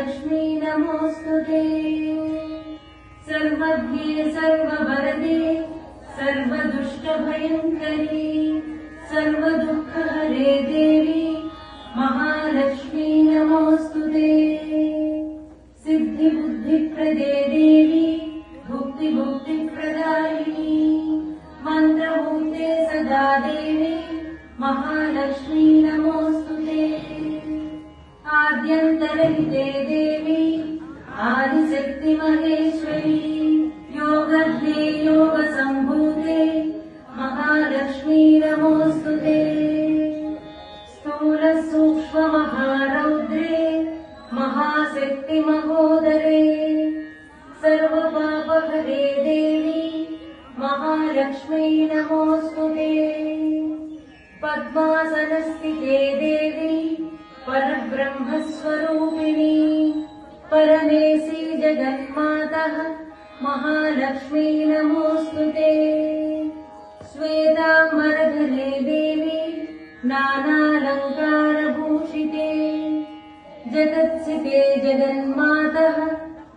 महालक्ष्मी नमोस्तुते। सर्वज्ञे सर्ववरदे सर्वदुष्टभयङ्करी सर्वदुःखहरे देवी महालक्ष्मी नमोस्तुते। सिद्धिबुद्धिप्रदे देवी भुक्तिप्रदायिनी मन्त्रभूते सदा देवी महालक्ष्मी नमोस्तुते। आद्यन्तरहिते देवी आदिशक्ति महेश्वरी योगज्ञे योगसम्भूते महालक्ष्मी नमोस्तुते। स्थूलसूक्ष्ममहारौद्रे महाशक्ति महोदरे सर्वपापहरे देवी महालक्ष्मी नमोस्तुते। पद्मासनस्थिते देवी परब्रह्मस्वरूपिणी परमेशी जगन्मातः महालक्ष्मी नमोस्तुते। श्वेताम्बरधरे देवी नानालङ्कारभूषिते जगत्सिते जगन्मातः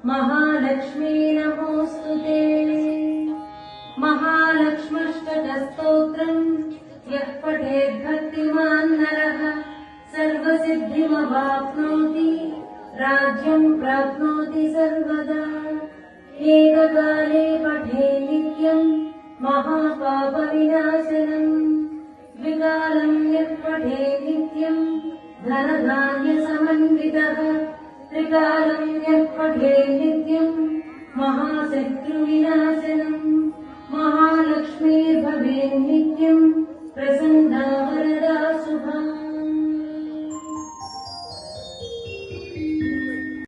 महालक्ष्मी नमोस्तुते। महालक्ष्म्यष्टकस्तोत्रम् यः पठेद्भक्तिमान् नरः सर्वसिद्धिमवाप्नोति राज्यं प्राप्नोति सर्वदा। एककाले पठे नित्यं महापापविनाशनम् द्विकालं यः पठे नित्यं धनधान्यसमन्वितः त्रिकालं यः पठे नित्यं महाशत्रुविनाशनम् महालक्ष्मीर्भवेत् नित्यं प्रसन्ना वरदा शुभा।